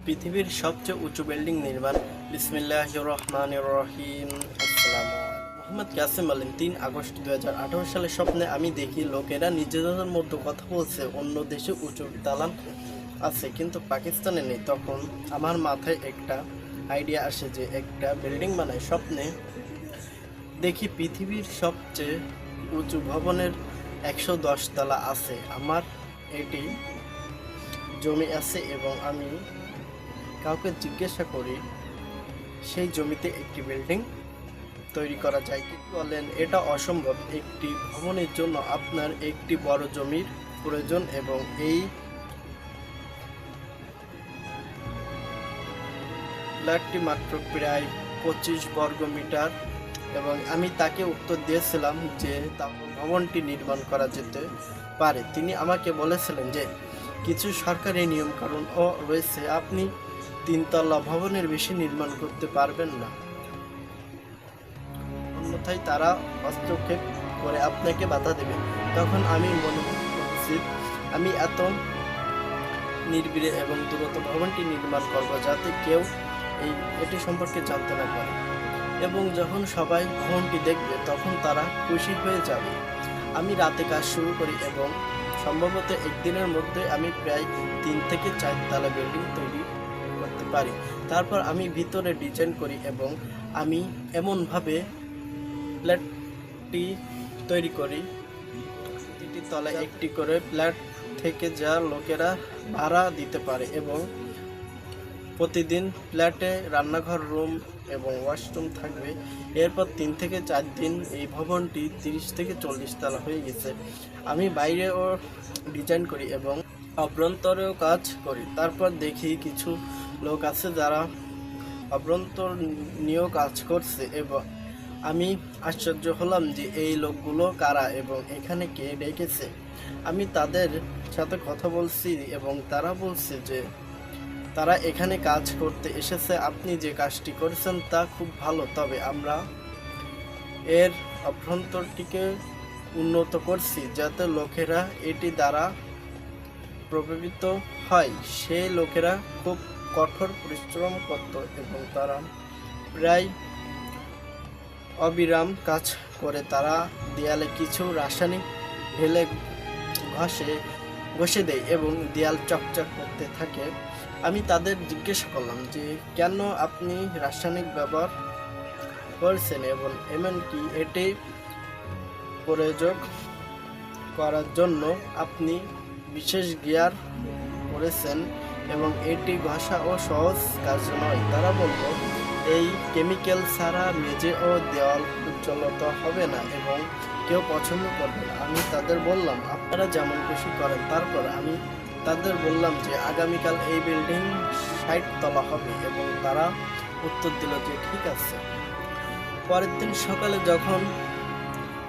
পৃথিবীর সবচেয়ে উঁচু বিল্ডিং নির্মাণ। বিসমিল্লাহির রহমানির রহিম। আসসালামু আলাইকুম। মোহাম্মদ কাসেম বলেন, ৩ আগস্ট ২০১৮ সালে স্বপ্নে আমি দেখি লোকেরা নিজেদের মধ্যে কথা বলছে, অন্য দেশে উঁচু দালান আছে কিন্তু পাকিস্তানে নেই। তখন আমার মাথায় একটা আইডিয়া আসে যে একটা বিল্ডিং বানায়। স্বপ্নে দেখি পৃথিবীর সবচেয়ে উঁচু ভবনের ১১০ তলা আছে। আমার এটি জমি আছে এবং আমি কাউকে জিজ্ঞাসা করি সেই জমিতে একটি বিল্ডিং তৈরি করা যায় কি? বলেন, এটা অসম্ভব। একটি ভবনের জন্য আপনার একটি বড় জমির প্রয়োজন এবং এই ফ্ল্যাটটি মাত্র প্রায় ২৫ বর্গ মিটার। এবং আমি তাকে উত্তর দিয়েছিলাম যে ভবনটি নির্মাণ করা যেতে পারে। তিনি আমাকে বলেছিলেন যে কিছু সরকারি নিয়মকানুনও রয়েছে, আপনি ৩ তলা ভবনের বেশি নির্মাণ করতে পারবেন না, অন্যথায় তারা হস্তক্ষেপ করে আপনাকে বাধা দেবে। তখন আমি মনে করছি আমি এত নির্বিড়ে এবং দ্রুত ভবনটি নির্মাণ করব যাতে কেউ এটি সম্পর্কে জানতে না পারে, এবং যখন সবাই ভবনটি দেখবে তখন তারা খুশি হয়ে যাবে। আমি রাতে কাজ শুরু করি এবং সম্ভবত একদিনের মধ্যে আমি প্রায় ৩ থেকে ৪ তলা বিল্ডিং তৈরি করতে পারি। তারপর আমি ভিতরে ডিজাইন করি এবং আমি এমনভাবে ফ্ল্যাটটি তৈরি করি, প্রতিটি তলায় একটি করে ফ্ল্যাট থেকে যা লোকেরা ভাড়া দিতে পারে এবং প্রতিদিন ফ্ল্যাটে রান্নাঘর, রুম এবং ওয়াশরুম থাকবে। এরপর ৩ থেকে ৪ দিন এই ভবনটি ৩০ থেকে ৪০ তলা হয়ে গেছে। আমি বাইরেও ডিজাইন করি এবং অভ্যন্তরেও কাজ করি। তারপর দেখি কিছু লোক আছে যারা অভ্যন্তর নিয়েও কাজ করছে এবং আমি আশ্চর্য হলাম যে এই লোকগুলো কারা এবং এখানে কে ডেকেছে। আমি তাদের সাথে কথা বলছি এবং তারা বলছে যে তারা এখানে কাজ করতে এসেছে। আপনি যে কাজটি করেছেন তা খুব ভালো, তবে আমরা এর অভ্যন্তরটিকে উন্নত করছি যাতে লোকেরা এটি দ্বারা প্রভাবিত হয়। সেই লোকেরা খুব কঠোর পরিশ্রম করত এবং তারা প্রায় অবিরাম কাজ করে। তারা দেয়ালে কিছু রাসায়নিক ঢেলে ঘষে দেয় এবং দেয়াল চকচক করতে থাকে। আমি তাদের জিজ্ঞাসা করলাম যে কেন আপনি রাসায়নিক ব্যবহার করছেন এবং এমনকি এটি প্রয়োগ করার জন্য আপনি বিশেষ গিয়ার করেছেন এবং এটি ঘষা ও সহজ কাজ নয়। তারা বলল, এই কেমিক্যাল ছাড়া মেঝে ও দেওয়াল উজ্জ্বলতা হবে না এবং কেউ পছন্দ করবে না। আমি তাদের বললাম, আপনারা যেমন খুশি করেন। তারপর আমি তাদের বললাম যে আগামীকাল এই বিল্ডিং ৬০ তলা হবে এবং তারা উত্তর দিল যে ঠিক আছে। পরের দিন সকালে যখন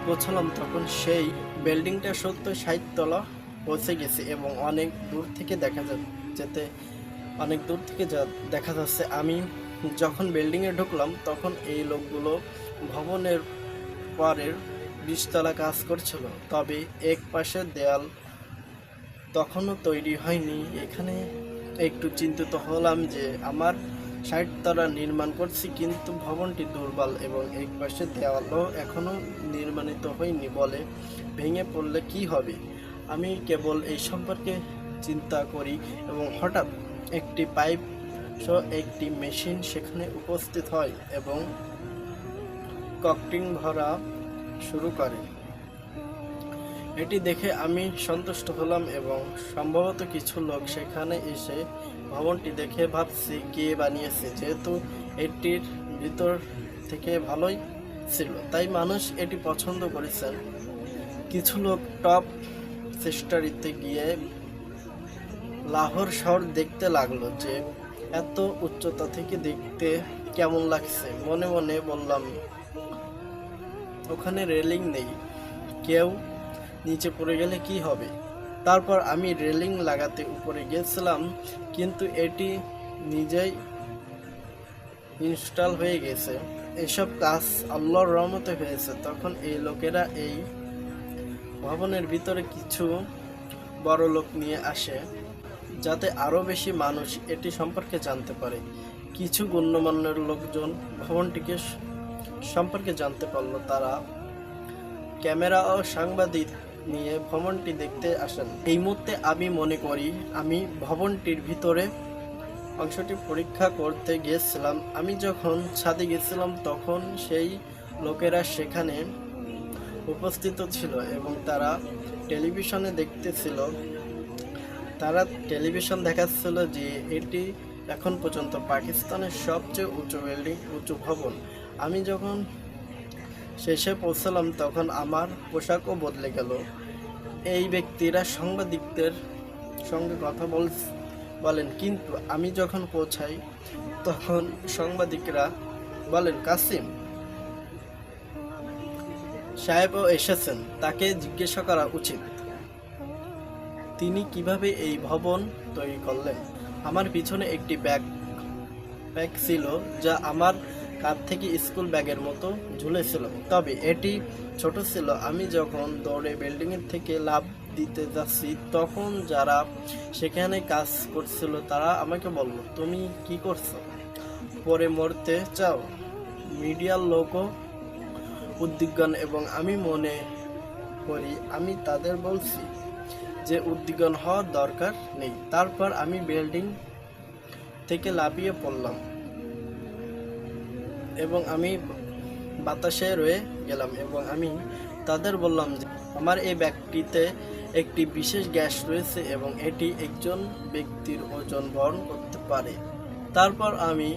পৌঁছলাম তখন সেই বিল্ডিংটা সত্য ৬০ তলা পৌঁছে গেছে এবং অনেক দূর থেকে দেখা যাচ্ছে। আমি যখন বিল্ডিংয়ে ঢুকলাম তখন এই লোকগুলো ভবনের পরের ২০ তলা কাজ করছিল, তবে এক পাশের দেয়াল তখনও তৈরি হয়নি। এখানে একটু চিন্তিত হলাম যে আমার ৬০ তলা নির্মাণ করছি কিন্তু ভবনটি দুর্বল এবং এক পাশে দেওয়ালও এখনও নির্মাণিত হয়নি, বলে ভেঙে পড়লে কি হবে। আমি কেবল এই সম্পর্কে চিন্তা করি এবং হঠাৎ একটি পাইপ সহ একটি মেশিন সেখানে উপস্থিত হয় এবং কংক্রিট ভরা শুরু করে। এটি দেখে আমি সন্তুষ্ট হলাম এবং সম্ভবত কিছু লোক সেখানে এসে ভবনটি দেখে ভাবছি কে বানিয়েছে, যেহেতু এটির ভিতর থেকে ভালোই ছিল তাই মানুষ এটি পছন্দ করেছেন। কিছু লোক টপ সেস্টারিতে গিয়ে লাহোর শহর দেখতে লাগলো যে এত উচ্চতা থেকে দেখতে কেমন লাগছে। মনে মনে বললাম, ওখানে রেলিং নেই, কেউ নিচে পড়ে গেলে কি হবে। তারপর আমি রেলিং লাগাতে উপরে গেছিলাম কিন্তু এটি নিজেই ইনস্টল হয়ে গেছে। এসব কাজ আল্লাহর রহমতে হয়েছে। তখন এই লোকেরা এই ভবনের ভিতরে কিছু বড় লোক নিয়ে আসে যাতে আরও বেশি মানুষ এটি সম্পর্কে জানতে পারে। কিছু গণ্যমান্য লোকজন ভবনটিকে সম্পর্কে জানতে পারল। তারা ক্যামেরা ও সাংবাদিক নিয়ে ভবনটি দেখতে আসেন। এই মুহূর্তে আমি মনে করি আমি ভবনটির ভিতরে অংশটি পরীক্ষা করতে গিয়েছিলাম। আমি যখন ছাদে গেছিলাম তখন সেই লোকেরা সেখানে উপস্থিত ছিল এবং তারা টেলিভিশনে দেখতেছিল। তারা টেলিভিশন দেখাচ্ছিল যে এটি এখন পর্যন্ত পাকিস্তানের সবচেয়ে উঁচু বিল্ডিং, উঁচু ভবন। আমি যখন শেষে পৌঁছলাম তখন আমার পোশাকও বদলে গেল। এই ব্যক্তিরা সাংবাদিকদের সঙ্গে কথা বলেন, কিন্তু আমি যখন পৌঁছাই তখন সাংবাদিকরা বলেন, কাসিম সাহেবও এসেছেন, তাকে জিজ্ঞাসা করা উচিত তিনি কিভাবে এই ভবন তৈরি করলেন। আমার পিছনে একটি ব্যাগ ছিল যা আমার কাঁধ থেকে স্কুল ব্যাগের মতো ঝুলেছিল, তবে এটি ছোট ছিল। আমি যখন দৌড়ে বিল্ডিংয়ের থেকে লাফ দিতে যাচ্ছি তখন যারা সেখানে কাজ করছিল তারা আমাকে বলল, তুমি কি করছো? পরে মরতে চাও? মিডিয়ার লোকও উদ্বিগ্ন এবং আমি মনে করি আমি তাদের বলছি যে উদ্বিগ্ন হওয়ার দরকার নেই। তারপর আমি বিল্ডিং থেকে লাফিয়ে পড়লাম এবং আমি বাতাসে রয়ে গেলাম এবং আমি তাদের বললাম যে আমার এই ব্যাগটিতে একটি বিশেষ গ্যাস রয়েছে এবং এটি একজন ব্যক্তির ওজন বহন করতে পারে। তারপর আমি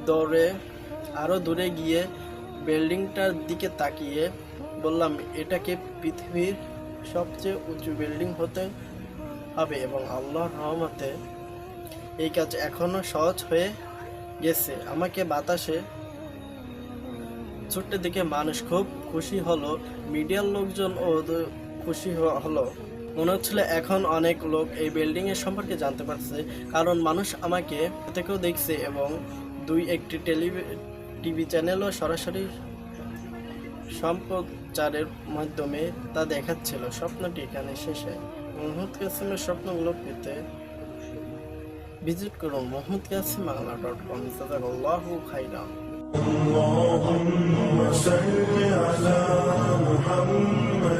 দৌড়ে আরও দূরে গিয়ে বিল্ডিংটার দিকে তাকিয়ে বললাম, এটাকে পৃথিবীর সবচেয়ে উঁচু বিল্ডিং হতে হবে এবং আল্লাহর রহমতে এই কাজ এখনো সহজ হয়ে গেছে। আমাকে বাতাসে ছুটতে দেখে মানুষ খুব খুশি হলো, মিডিয়ার লোকজন ও খুশি হলো। মনে হচ্ছিল এখন অনেক লোক এই বিল্ডিং এর সম্পর্কে জানতে পারছে, কারণ মানুষ আমাকে থেকেও দেখছে এবং একটি টিভি চ্যানেলও সরাসরি সম্প্রচারের মাধ্যমে তা দেখাচ্ছিল। স্বপ্নটি এখানে শেষে। মোহাম্মদ কাসিমের স্বপ্নগুলো পেতে ভিজিট করুন mahmudkasimbaংলা.com। জাযাকাল্লাহু খাইরান। اللهم صل على محمد